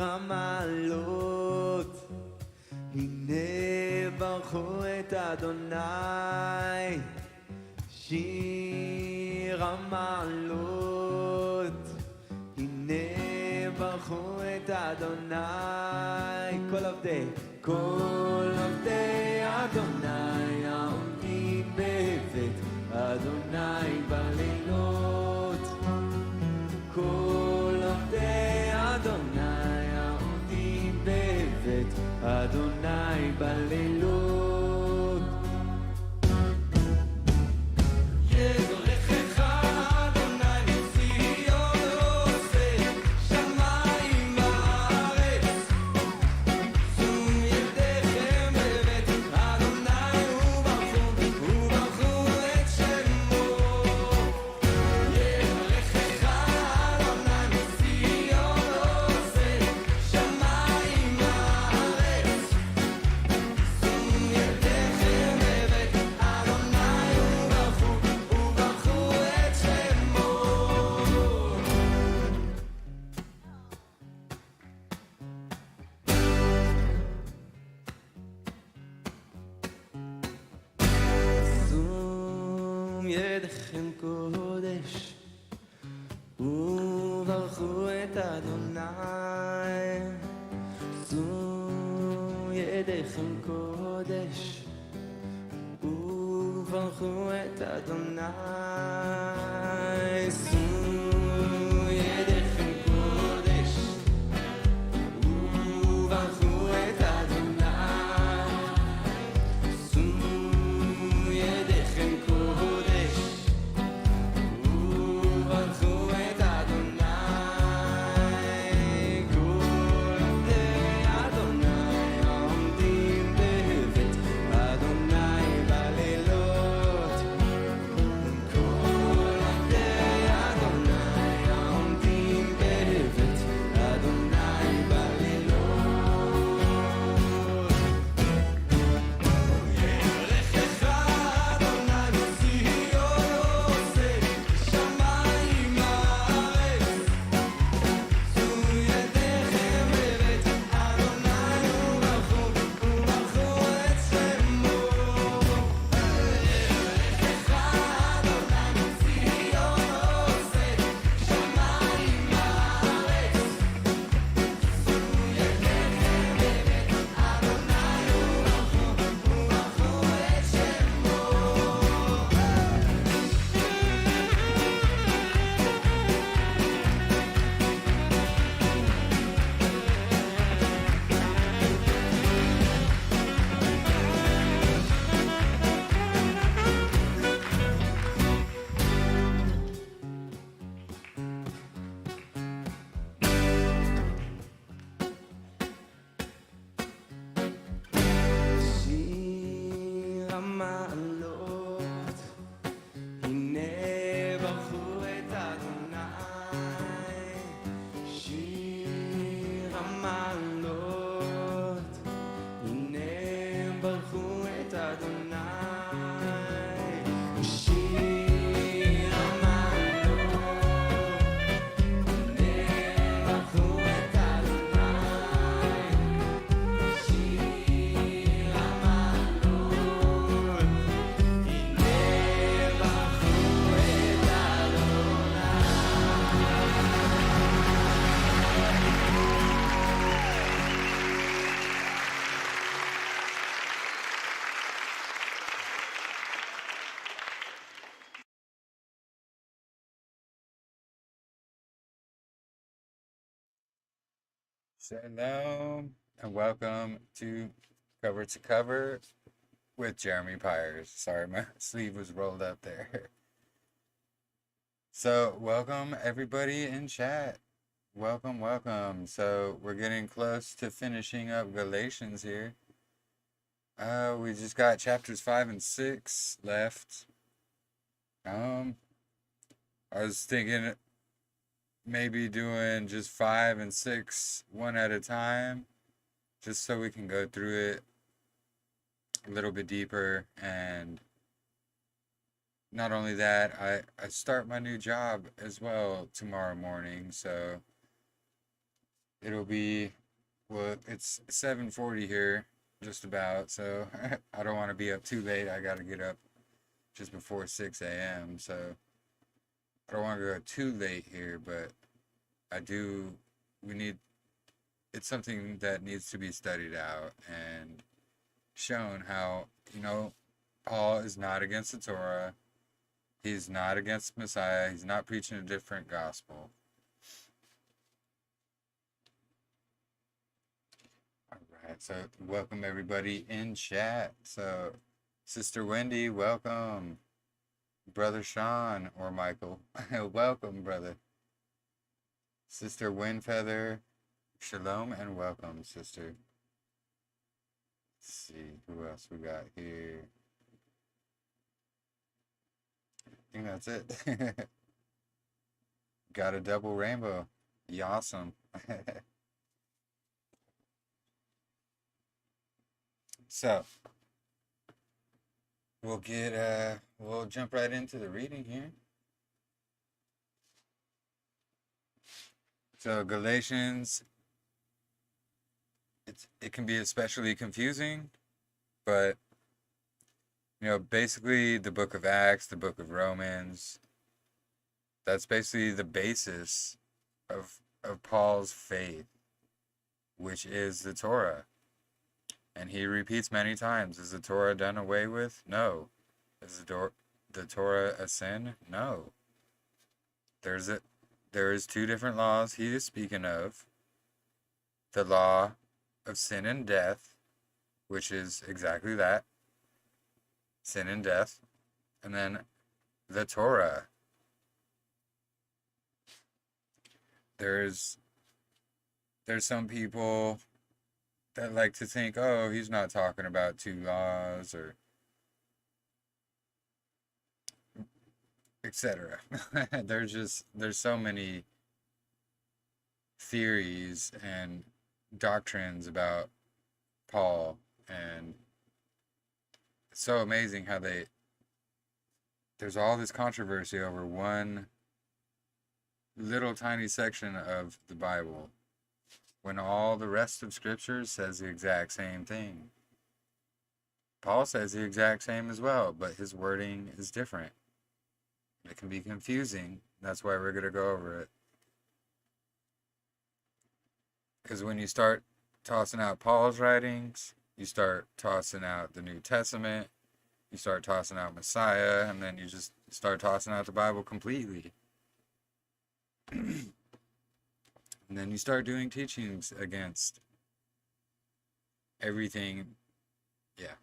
המעלות, הנה ברכו את אדוני. שיר המעלות, הנה ברכו את אדוני. כל עובדי אדוני העומדים בבית אדוני בלילות. כל עובדי אדוני העומדים בבית אדוני בלילות. ידיכם קודש וברכו את אדוני. שאו ידיכם קודש וברכו את אדוני. שאו ידיכם קודש וברכו את אדוני. שאו ידיכם קודש וברכו את אדוני. כל עובדי אדוני העומדים בבית אדוני בלילות. כל עובדי אדוני העומדים בבית אדוני בלילות. יברכך אדוני מציון עושה שמיים הארץ. שאו ידיכם בבית אדוני וברכו את שמו. יברכך אדוני מציון עושה שמיים הארץ. שאו ידיכם בבית אדוני וברכו את שמו. שיר המעלות, הנה ברכו את אדוני. שיר המעלות, הנה ברכו את אדוני. שיר המעלות, הנה ברכו את אדוני. שיר המעלות, הנה ברכו את Shalom and welcome to Cover with Jeremy Pyers. Sorry, my sleeve was rolled up there. So, welcome everybody in chat. Welcome. So, we're getting close to finishing up Galatians here. We just got chapters 5 and 6 left. I was thinking maybe doing just 5 and 6 one at a time, just so we can go through it a little bit deeper. And not only that, I start my new job as well tomorrow morning, so it'll be, well, it's 7:40 here, just about, so I don't want to be up too late. I got to get up just before 6 a.m., so I don't want to go too late here, but I do, we need, it's something that needs to be studied out and shown how, Paul is not against the Torah. He's not against Messiah. He's not preaching a different gospel. All right, so welcome everybody in chat. So, Sister Wendy, welcome. Brother Sean or Michael, welcome, brother. Sister Windfeather, shalom and welcome, sister. Let's see who else we got here. I think that's it. Got a double rainbow. Awesome. So we'll jump right into the reading here. So Galatians, it can be especially confusing, but basically the book of Acts, the book of Romans, that's basically the basis of Paul's faith, which is the Torah. And he repeats many times, is the Torah done away with? No. Is the Torah a sin? No. There is two different laws he is speaking of. The law of sin and death, which is exactly that, sin and death, and then the Torah. There's some people that like to think, oh, he's not talking about two laws or etc. There's so many theories and doctrines about Paul, and it's so amazing how there's all this controversy over one little tiny section of the Bible when all the rest of Scripture says the exact same thing. Paul says the exact same as well, but his wording is different. It can be confusing. That's why we're going to go over it. Because when you start tossing out Paul's writings, you start tossing out the New Testament, you start tossing out Messiah, and then you just start tossing out the Bible completely. And then you start doing teachings against everything. Yeah,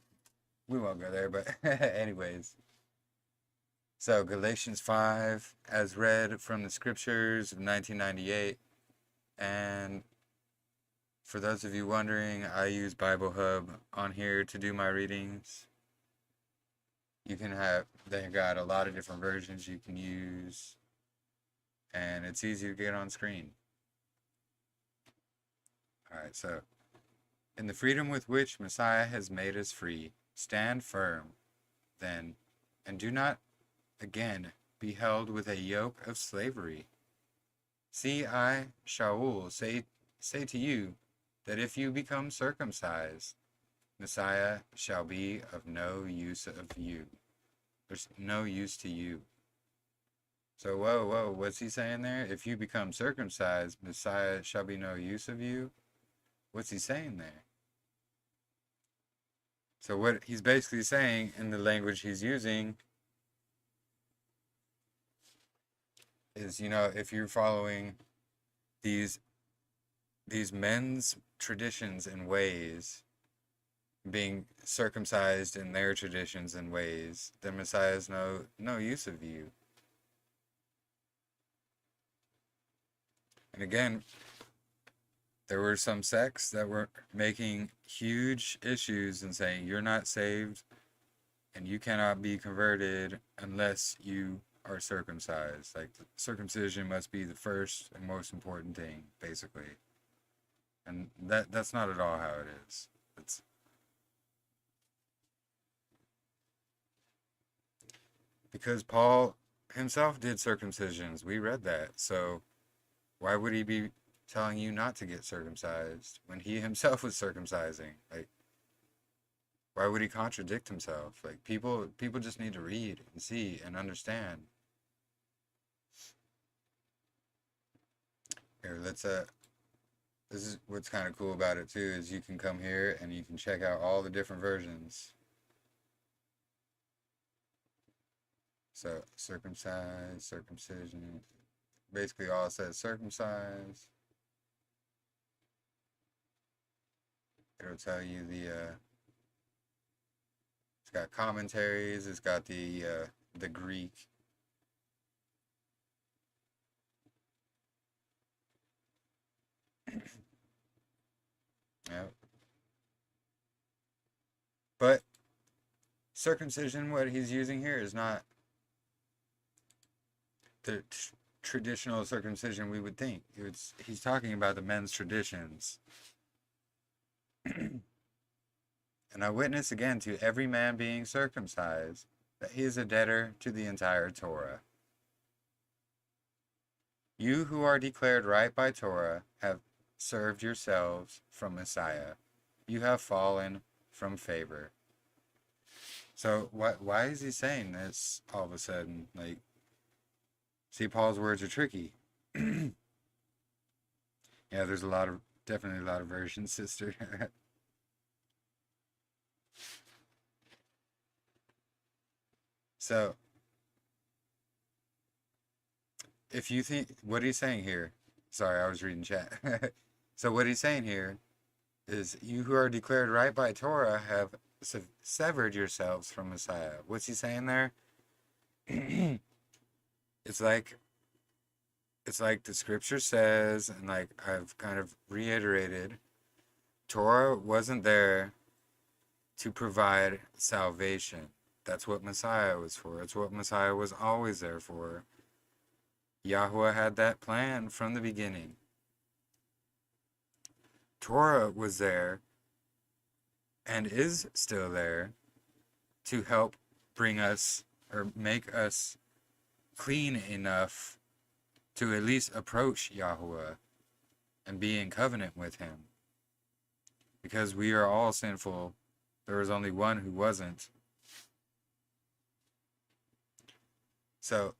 we won't go there, but anyways. So Galatians 5, as read from the scriptures of 1998. And for those of you wondering, I use Bible Hub on here to do my readings. They've got a lot of different versions you can use, and it's easy to get on screen. Alright, so, in the freedom with which Messiah has made us free, stand firm, then, and do not again be held with a yoke of slavery. See, I, Shaul, say to you, that if you become circumcised, Messiah shall be of no use of you. There's no use to you. So, whoa, what's he saying there? If you become circumcised, Messiah shall be no use of you? What's he saying there? So what he's basically saying in the language he's using is, if you're following these men's traditions and ways, being circumcised in their traditions and ways, then Messiah is no use of you. And again, there were some sects that were making huge issues and saying you're not saved and you cannot be converted unless you are circumcised. Like, circumcision must be the first and most important thing, basically. And that's not at all how it is. It's because Paul himself did circumcisions. We read that. So why would he be telling you not to get circumcised when he himself was circumcising? Like, why would he contradict himself? Like, people just need to read and see and understand. Here, let's this is what's kind of cool about it too, is you can come here and you can check out all the different versions. So circumcise, circumcision, basically all it says circumcise. It'll tell you it's got commentaries, it's got the Greek. Yep. But circumcision, what he's using here is not the traditional circumcision we would think. He's talking about the men's traditions. And I witness again to every man being circumcised that he is a debtor to the entire Torah. You who are declared right by Torah have served yourselves from Messiah. You have fallen from favor. So why is he saying this all of a sudden? Like, see, Paul's words are tricky. Yeah, there's definitely a lot of versions, sister. So, if you think, what he's saying here, sorry, I was reading chat. So what he's saying here is, you who are declared right by Torah have severed yourselves from Messiah. What's he saying there? It's like the scripture says, and like I've kind of reiterated, Torah wasn't there to provide salvation. That's what Messiah was for. It's what Messiah was always there for. Yahweh had that plan from the beginning. Torah was there and is still there to help bring us or make us clean enough to at least approach Yahweh and be in covenant with him. Because we are all sinful. There was only one who wasn't. So,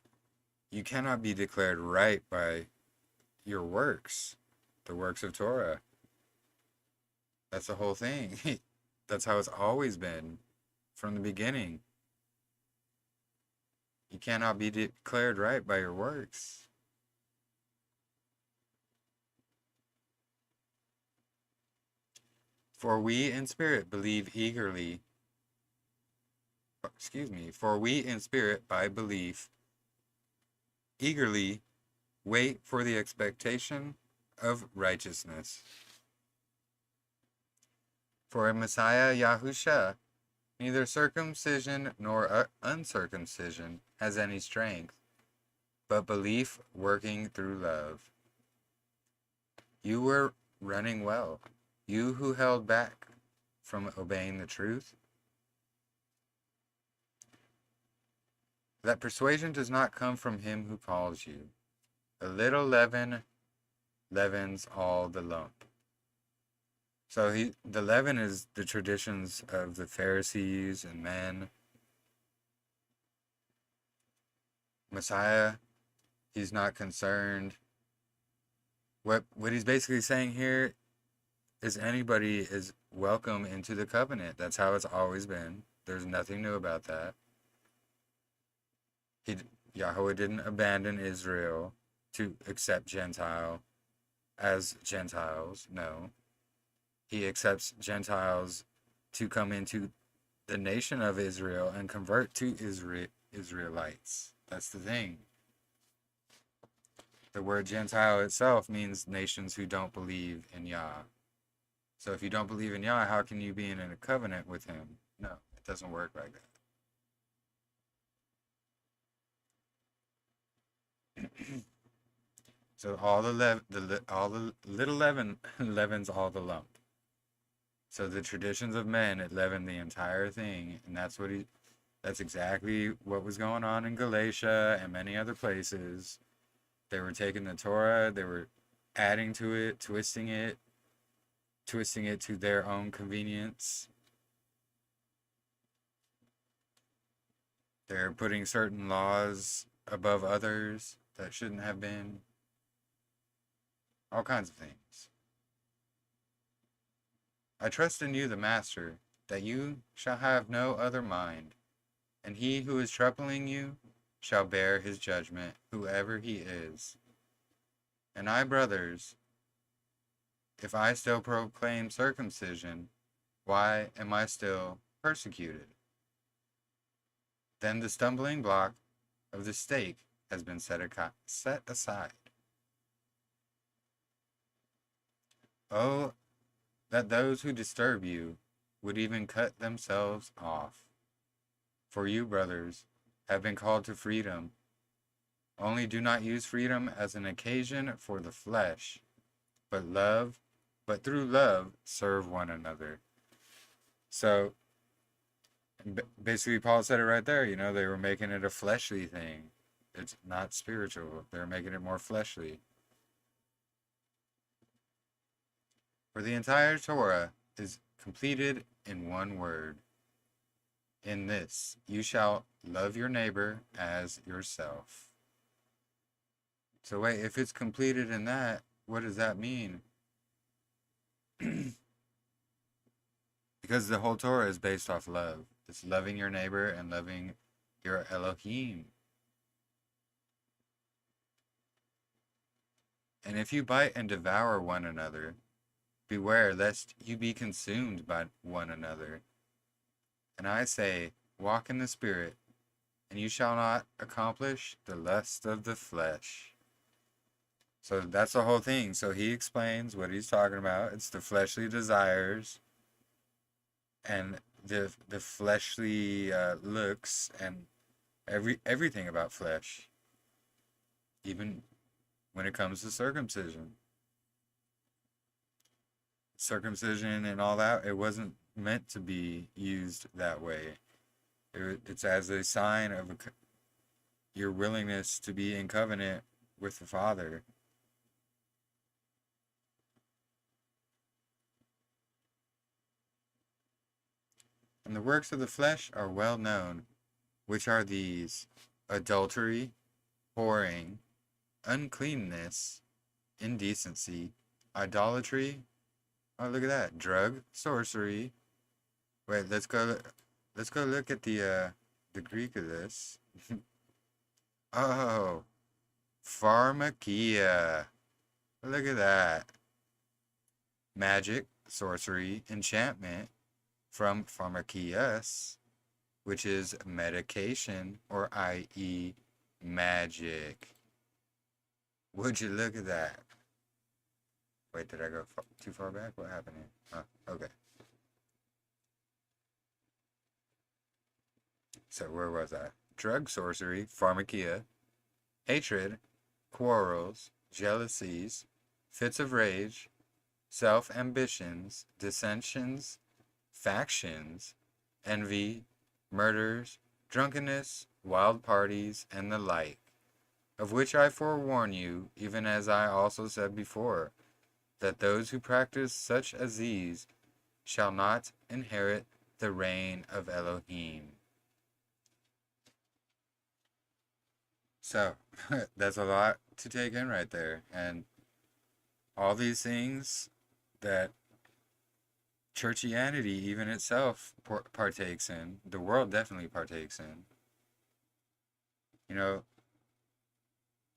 you cannot be declared right by your works, the works of Torah. That's the whole thing. That's how it's always been from the beginning. You cannot be declared right by your works. For we in spirit believe eagerly. For we in spirit by belief eagerly wait for the expectation of righteousness. For in Messiah Yahusha, neither circumcision nor uncircumcision has any strength, but belief working through love. You were running well, you who held back from obeying the truth. That persuasion does not come from him who calls you. A little leaven leavens all the lump. So the leaven is the traditions of the Pharisees and men. Messiah, he's not concerned. What he's basically saying here is anybody is welcome into the covenant. That's how it's always been. There's nothing new about that. Yahweh didn't abandon Israel to accept Gentile as Gentiles. No. He accepts Gentiles to come into the nation of Israel and convert to Israelites. That's the thing. The word Gentile itself means nations who don't believe in Yah. So if you don't believe in Yah, how can you be in a covenant with him? No, it doesn't work like that. So all the little leaven leavens all the lump. So the traditions of men, it leavened the entire thing, and that's exactly what was going on in Galatia and many other places. They were taking the Torah, they were adding to it, twisting it to their own convenience. They're putting certain laws above others that shouldn't have been. All kinds of things. I trust in you, the Master, that you shall have no other mind, and he who is troubling you shall bear his judgment, whoever he is. And I, brothers, if I still proclaim circumcision, why am I still persecuted? Then the stumbling block of the stake has been set aside. Oh, that those who disturb you would even cut themselves off. For you, brothers, have been called to freedom. Only do not use freedom as an occasion for the flesh, but through love serve one another. So basically Paul said it right there, they were making it a fleshly thing. It's not spiritual. They're making it more fleshly. For the entire Torah is completed in one word. In this, you shall love your neighbor as yourself. So wait, if it's completed in that, what does that mean? Because the whole Torah is based off love. It's loving your neighbor and loving your Elohim. And if you bite and devour one another, beware lest you be consumed by one another. And I say, walk in the Spirit, and you shall not accomplish the lust of the flesh. So that's the whole thing. So he explains what he's talking about. It's the fleshly desires and the fleshly looks and everything about flesh, even when it comes to circumcision and all that. It wasn't meant to be used that way. It's as a sign of your willingness to be in covenant with the Father. And the works of the flesh are well known, which are these: adultery, whoring, uncleanness, indecency, idolatry. Oh, look at that. Drug, sorcery. Wait, let's go look at the Greek of this. Oh, pharmakia. Look at that. Magic, sorcery, enchantment, from pharmakias, which is medication, or i.e. magic. Would you look at that? Wait, did I go too far back? What happened here? Oh, okay. So where was I? Drug, sorcery, pharmakia, hatred, quarrels, jealousies, fits of rage, self-ambitions, dissensions, factions, envy, murders, drunkenness, wild parties, and the like, of which I forewarn you, even as I also said before, that those who practice such as these shall not inherit the reign of Elohim. So, that's a lot to take in right there. And all these things that churchianity even itself partakes in, the world definitely partakes in.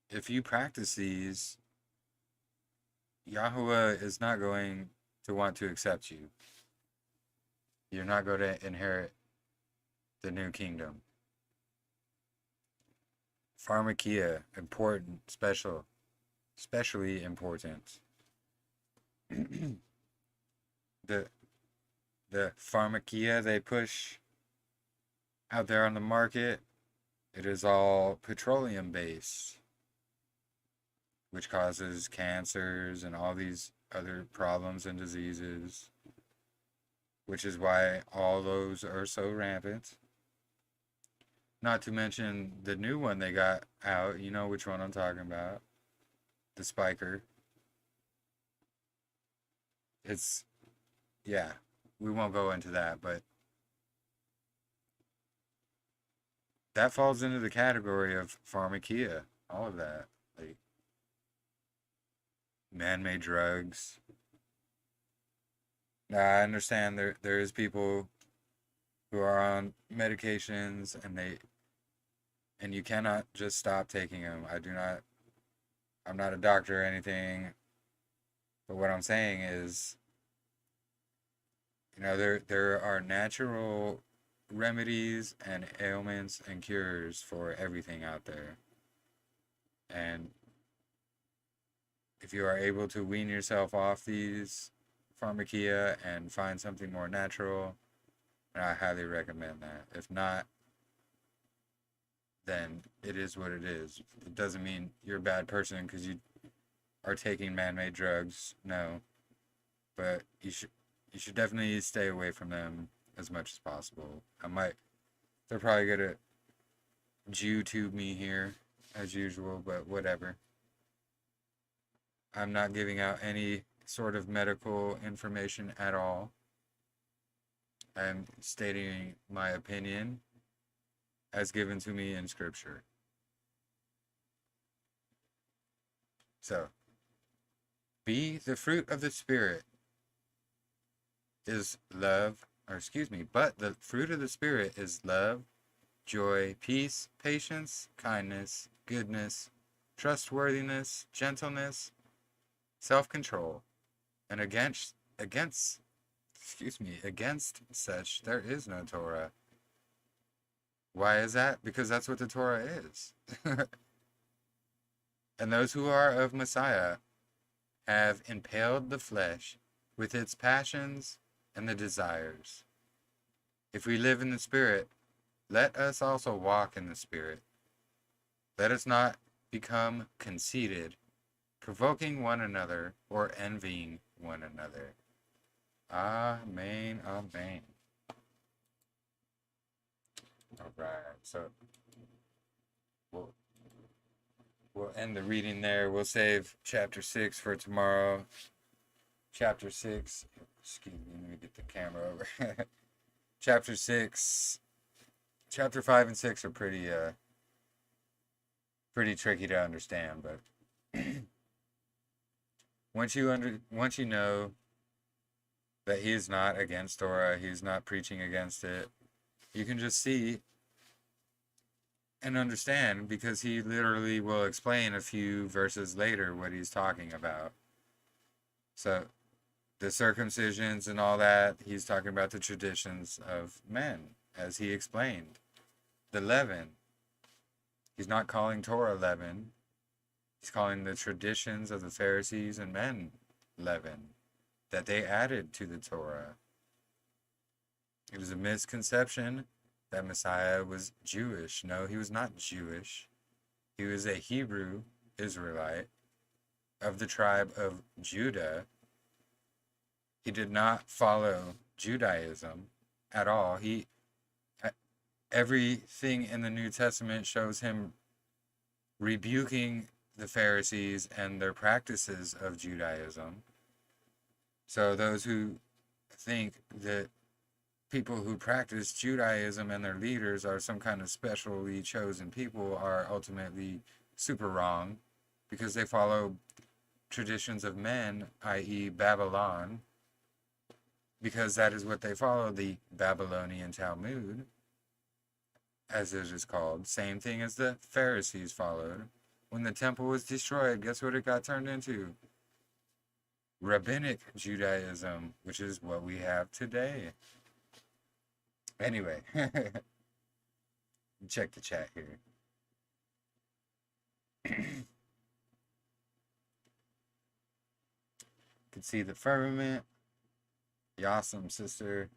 If you practice these, Yahuwah is not going to want to accept you. You're not going to inherit the new kingdom. Pharmakia, important, especially important. the pharmakia they push out there on the market, it is all petroleum based, which causes cancers and all these other problems and diseases, which is why all those are so rampant. Not to mention the new one they got out, you know which one I'm talking about, the spiker. it's, yeah, we won't go into that, but that falls into the category of pharmakia, all of that, like man-made drugs. Now, I understand there is people who are on medications and you cannot just stop taking them. I'm not a doctor or anything, but what I'm saying is, there are natural remedies and ailments and cures for everything out there. And if you are able to wean yourself off these pharmakia and find something more natural, then I highly recommend that. If not, then it is what it is. It doesn't mean you're a bad person because you are taking man-made drugs. No, but you should definitely stay away from them as much as possible. They're probably gonna YouTube me here as usual, but whatever. I'm not giving out any sort of medical information at all. I'm stating my opinion as given to me in Scripture. So, the fruit of the Spirit is love, or excuse me, but the fruit of the Spirit is love, joy, peace, patience, kindness, goodness, trustworthiness, gentleness, self-control, and against such there is no Torah. Why is that? Because that's what the Torah is. And those who are of Messiah have impaled the flesh with its passions and the desires. If we live in the Spirit, let us also walk in the Spirit. Let us not become conceited, provoking one another or envying one another. Amen, amen. All right, so we'll end the reading there. We'll save chapter 6 for tomorrow. Chapter 6, excuse me, let me get the camera over. Chapter 6, chapter 5 and 6 are pretty tricky to understand, but once you know that he is not against Torah, he's not preaching against it, you can just see and understand, because he literally will explain a few verses later what he's talking about. So the circumcisions and all that, he's talking about the traditions of men, as he explained. The leaven, he's not calling Torah leaven, he's calling the traditions of the Pharisees and men leaven, that they added to the Torah. It is a misconception that Messiah was Jewish. No, he was not Jewish. He was a Hebrew Israelite of the tribe of Judah. He did not follow Judaism at all. Everything in the New Testament shows him rebuking the Pharisees and their practices of Judaism. So those who think that people who practice Judaism and their leaders are some kind of specially chosen people are ultimately super wrong, because they follow traditions of men, i.e. Babylon, because that is what they follow, the Babylonian Talmud, as it is called. Same thing as the Pharisees followed. When the temple was destroyed, guess what it got turned into? Rabbinic Judaism, which is what we have today. Anyway, check the chat here. Can see the firmament. Yawesome, sister.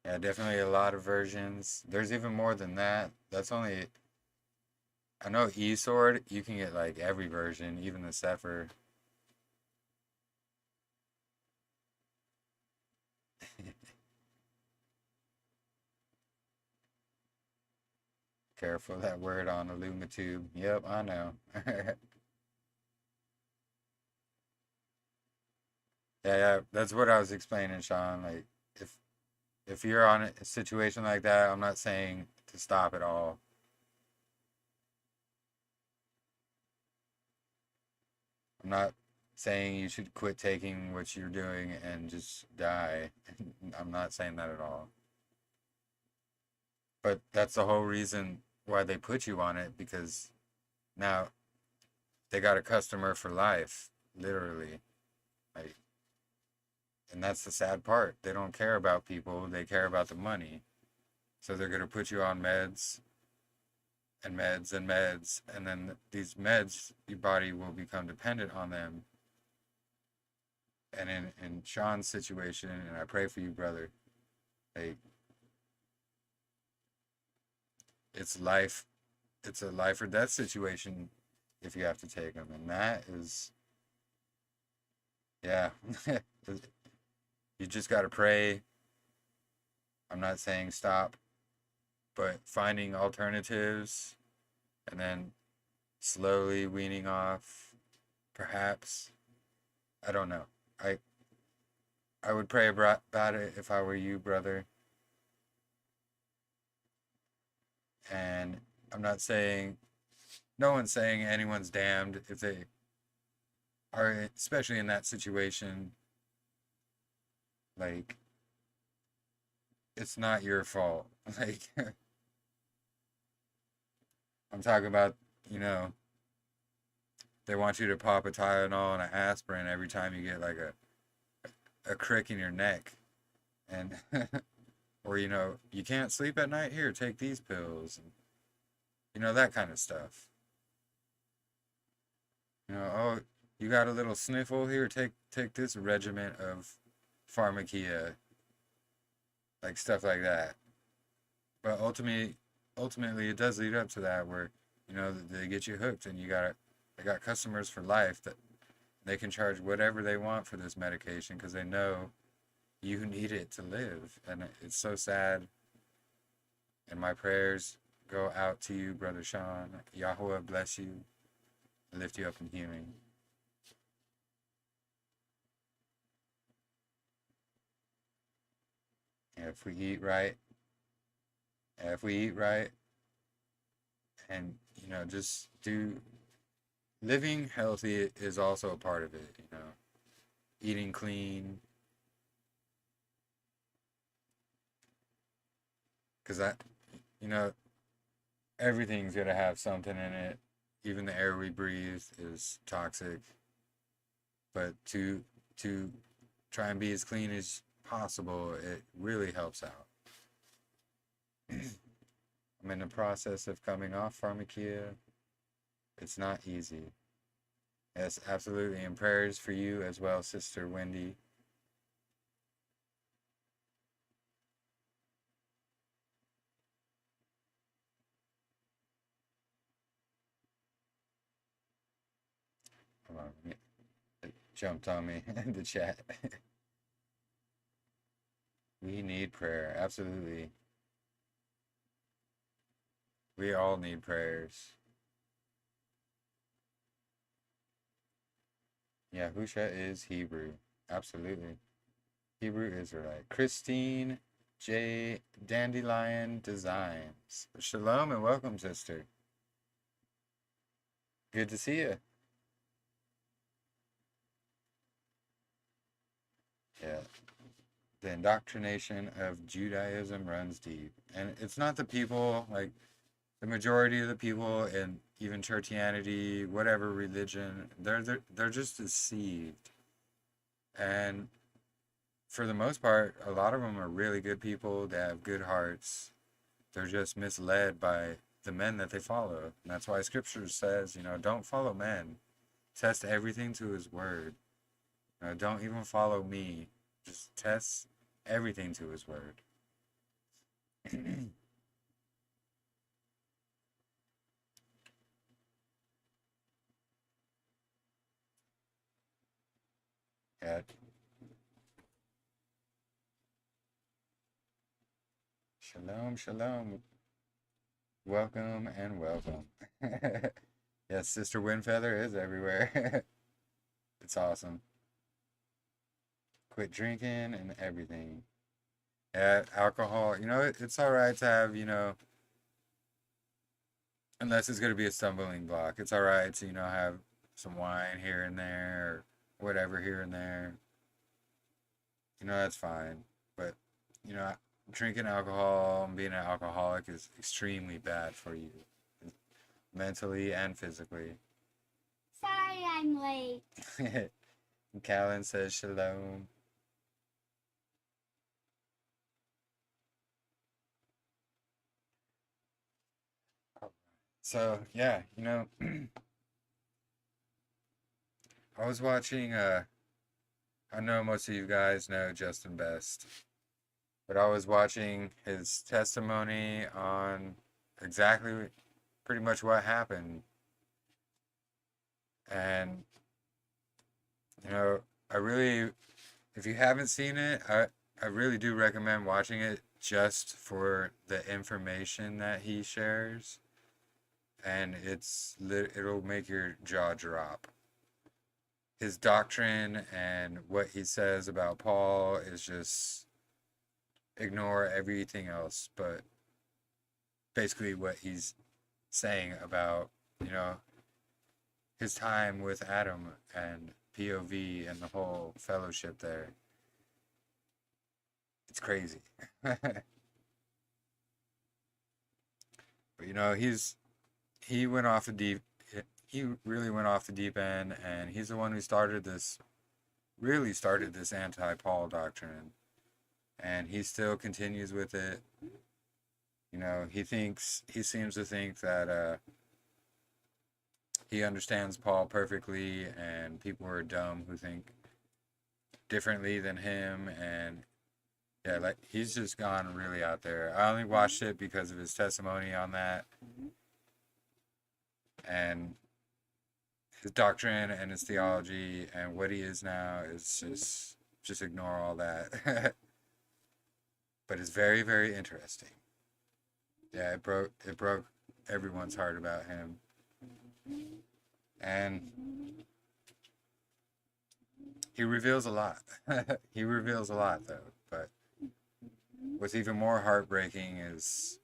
Yeah, definitely a lot of versions. There's even more than that. That's only... I know eSword, you can get like every version, even the Sefer. Careful that word on AlumaTube. Yep, I know. Yeah, that's what I was explaining, Sean. Like, if if you're on a situation like that, I'm not saying to stop at all. I'm not saying you should quit taking what you're doing and just die. I'm not saying that at all. But that's the whole reason why they put you on it, because now they got a customer for life, literally. Like, and that's the sad part. They don't care about people, they care about the money. So they're going to put you on meds and meds and meds, and then these meds, your body will become dependent on them. And in Sean's situation, and I pray for you, brother, like, it's life, it's a life or death situation if you have to take them. And that is, yeah, you just got to pray. I'm not saying stop, but finding alternatives and then slowly weaning off, perhaps. I don't know. I I would pray about it if I were you, brother. And I'm not saying, no one's saying anyone's damned if they are, especially in that situation. Like, it's not your fault. Like, I'm talking about, you know, they want you to pop a Tylenol and an aspirin every time you get like a crick in your neck. And, or, you know, you can't sleep at night? Here, take these pills. And, you know, that kind of stuff. You know, oh, you got a little sniffle here, take this regiment of pharmakia, like stuff like that. But ultimately, it does lead up to that where, you know, they get you hooked, and they got customers for life that they can charge whatever they want for this medication because they know you need it to live. And it's so sad. And my prayers go out to you, Brother Sean. Yahweh bless you, lift you up in healing. And if we eat right, if we eat right, and, you know, just do living healthy is also a part of it, you know, eating clean, because you know, everything's gonna have something in it. Even the air we breathe is toxic. But to try and be as clean as possible, it really helps out. I'm in the process of coming off pharmakia. It's not easy. Yes, absolutely. And prayers for you as well, Sister Wendy. Hold on, it jumped on me in the chat. We need prayer, absolutely. We all need prayers. Yahusha is Hebrew, absolutely. Hebrew Israelite. Christine J. Dandelion Designs. Shalom and welcome, sister. Good to see you. Yeah. The indoctrination of Judaism runs deep. And it's not the people, like the majority of the people in even churchianity, whatever religion, they're just deceived. And for the most part, a lot of them are really good people. They have good hearts. They're just misled by the men that they follow. And that's why scripture says, you know, don't follow men. Test everything to his word. You know, don't even follow me. Just test everything to his word. Yeah. Shalom, shalom. Welcome and welcome. Yes, Sister Windfeather is everywhere. It's awesome. quit drinking and everything. Yeah, alcohol, it's all right to have, unless it's going to be a stumbling block. It's all right to, have some wine here and there or whatever here and there. That's fine. But, you know, drinking alcohol and being an alcoholic is extremely bad for you, mentally and physically. Sorry I'm late. Callan says shalom. So, yeah, I was watching, I know most of you guys know Justin Best, but I was watching his testimony on exactly pretty much what happened. And, you know, I really, if you haven't seen it, I really do recommend watching it just for the information that he shares. And it'll make your jaw drop. His doctrine and what he says about Paul is just ignore everything else, but basically what he's saying about, his time with Adam and POV and the whole fellowship there. It's crazy. But he went off the deep he really went off the deep end, and he's the one who really started this anti-Paul doctrine, and he still continues with it. He seems to think that he understands Paul perfectly, and people are dumb who think differently than him, and yeah, like he's just gone really out there. I only watched it because of his testimony on that, and his doctrine and his theology and what he is now is just ignore all that. But it's very, very interesting. Yeah, it broke everyone's heart about him. And he reveals a lot. He reveals a lot though. But what's even more heartbreaking is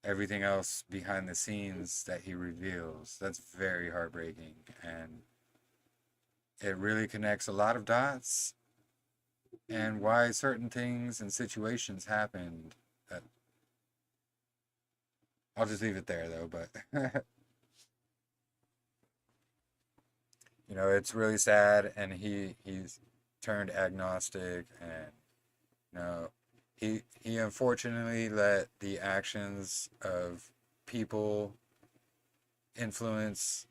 everything else behind the scenes that he reveals. That's very heartbreaking, and it really connects a lot of dots and why certain things and situations happened. I'll just leave it there though, but it's really sad, and he's turned agnostic, and he unfortunately let the actions of people influence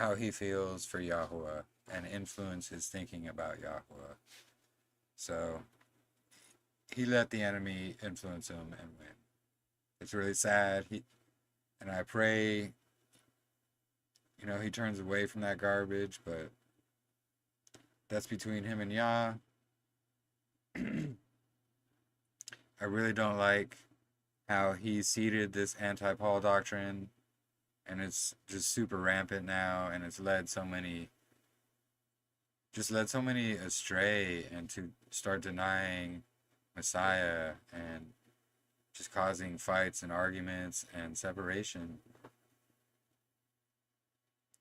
how he feels for Yahuwah and influence his thinking about Yahuwah. So he let the enemy influence him and win. It's really sad. And I pray, he turns away from that garbage, but that's between him and Yah. I really don't like how he seeded this anti-Paul doctrine, and it's just super rampant now, and it's led so many astray and to start denying Messiah and just causing fights and arguments and separation.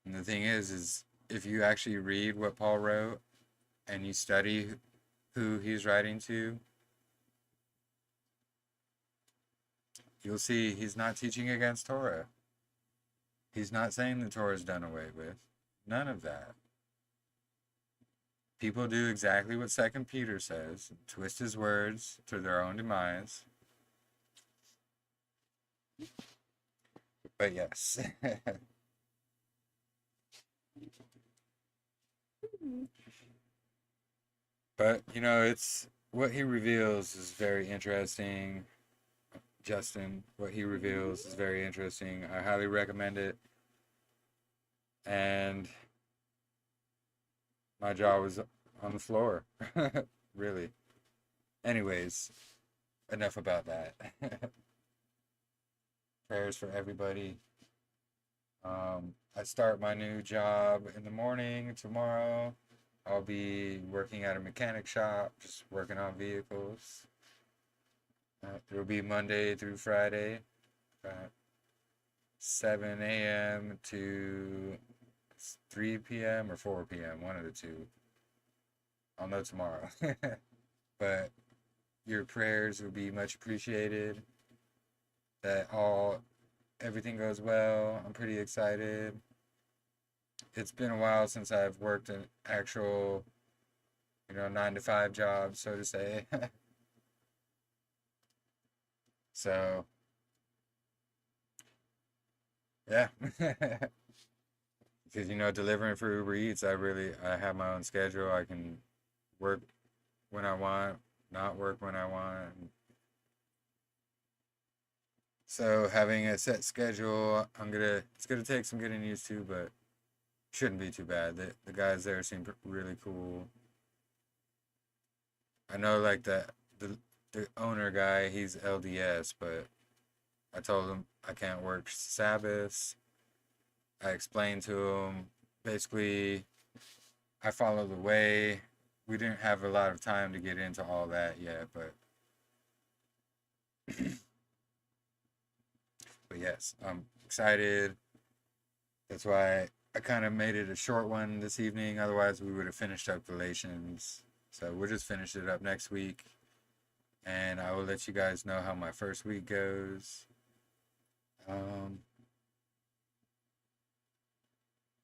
And the thing is if you actually read what Paul wrote and you study who he's writing to, you'll see he's not teaching against Torah. He's not saying the Torah is done away with. None of that. People do exactly what 2 Peter says, twist his words to their own demise. But yes. But, it's what he reveals is very interesting. Justin, what he reveals is very interesting. I highly recommend it. And my jaw was on the floor. Really. Anyways, enough about that. Prayers for everybody. I start my new job in the morning tomorrow. I'll be working at a mechanic shop, just working on vehicles. It'll be Monday through Friday, 7 a.m. to 3 p.m. or 4 p.m., one of the two. I'll know tomorrow. But your prayers will be much appreciated. That everything goes well. I'm pretty excited. It's been a while since I've worked an actual, 9-to-5 job, so to say. So, yeah. Because, delivering for Uber Eats, I have my own schedule. I can work when I want, not work when I want. So having a set schedule, it's gonna take some getting used to, but shouldn't be too bad. The guys there seem really cool. I know like the owner guy, he's LDS, but I told him I can't work Sabbaths. I explained to him basically I follow the way. We didn't have a lot of time to get into all that yet, but yes, I'm excited. That's why I kind of made it a short one this evening. Otherwise, we would have finished up Galatians. So we'll just finish it up next week. And I will let you guys know how my first week goes.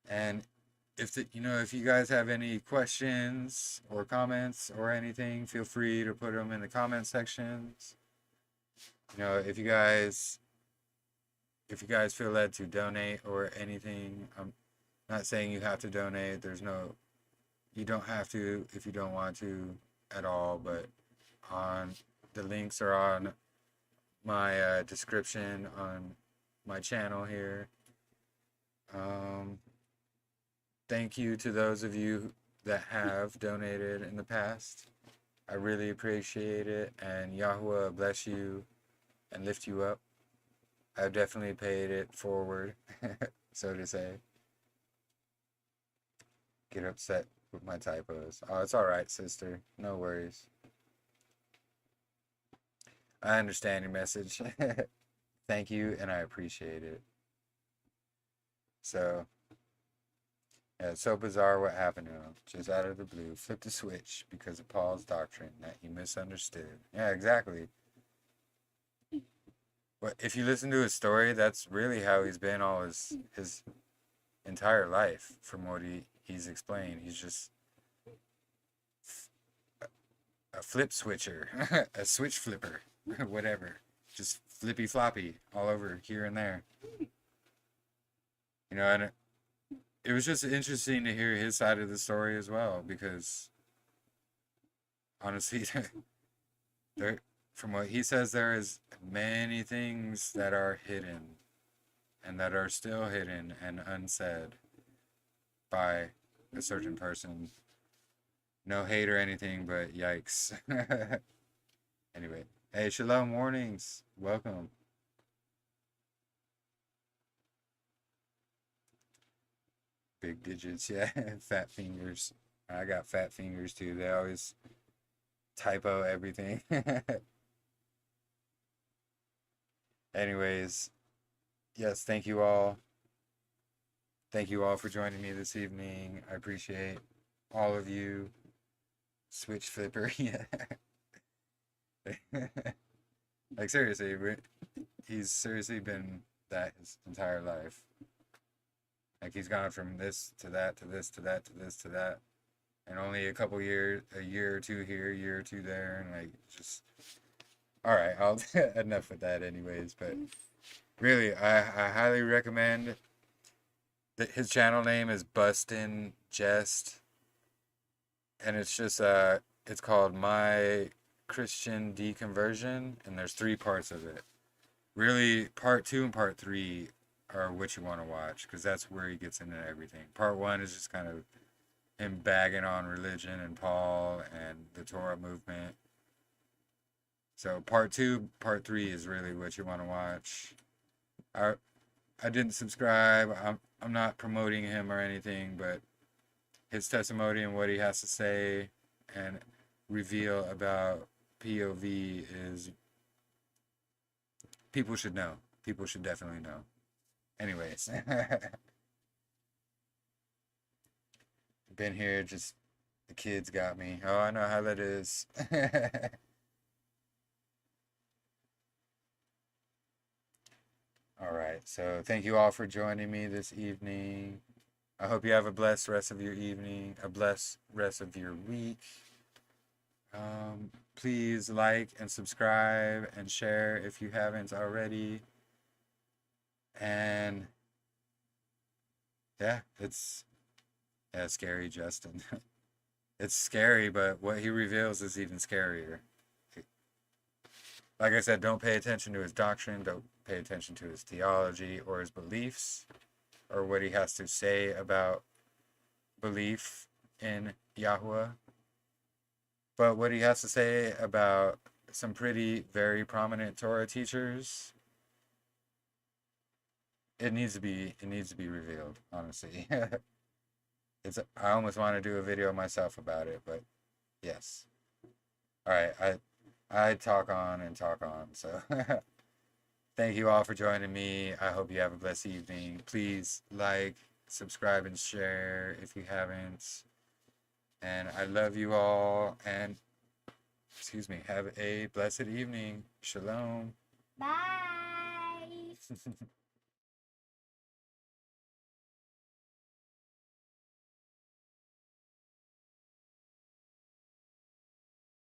And if you guys have any questions or comments or anything, feel free to put them in the comment sections. If you guys feel led to donate or anything, I'm not saying you have to donate. You don't have to if you don't want to at all, but the links are on my description on my channel here. Thank you to those of you that have donated in the past. I really appreciate it, and Yahuwah bless you and lift you up. I've definitely paid it forward, so to say. Get upset with my typos. Oh, it's alright, sister. No worries. I understand your message. Thank you, and I appreciate it. So, yeah, it's so bizarre what happened to him. Just out of the blue, flipped the switch because of Paul's doctrine that he misunderstood. Yeah, exactly. But if you listen to his story, that's really how he's been all his entire life, from what he's explained. He's just a flip switcher, a switch flipper, whatever. Just flippy floppy all over here and there. And it was just interesting to hear his side of the story as well, because honestly, from what he says, there is many things that are hidden and that are still hidden and unsaid by a certain person. No hate or anything, but yikes. Anyway, hey, Shalom Warnings, welcome. Big digits, yeah. Fat fingers. I got fat fingers too. They always typo everything. Anyways, yes, thank you all. Thank you all for joining me this evening. I appreciate all of you. Switch flipper, yeah. Like, seriously, he's seriously been that his entire life. Like, he's gone from this to that to this to that to this to that. And only a year or two here, a year or two there, and like, just... Alright, I'll enough with that anyways, but really, I highly recommend that his channel name is Bustin' Jest, and it's just, it's called My Christian Deconversion, and there's 3 parts of it. Really, part 2 and part 3 are what you want to watch, because that's where he gets into everything. Part 1 is just kind of him bagging on religion and Paul and the Torah movement. So part 2, part 3 is really what you want to watch. I didn't subscribe. I'm not promoting him or anything, but his testimony and what he has to say and reveal about POV is people should know. People should definitely know. Anyways, been here, just the kids got me. Oh, I know how that is. All right, so thank you all for joining me this evening. I hope you have a blessed rest of your evening, a blessed rest of your week. Please like and subscribe and share if you haven't already. And yeah, it's scary, Justin. It's scary, but what he reveals is even scarier. Like I said, don't pay attention to his doctrine, don't pay attention to his theology or his beliefs or what he has to say about belief in Yahweh. But what he has to say about some very prominent Torah teachers, it needs to be revealed, honestly. I almost want to do a video myself about it, but yes. All right, I talk on and talk on, so thank you all for joining me. I hope you have a blessed evening. Please like, subscribe, and share if you haven't. And I love you all, and excuse me, have a blessed evening. Shalom. Bye.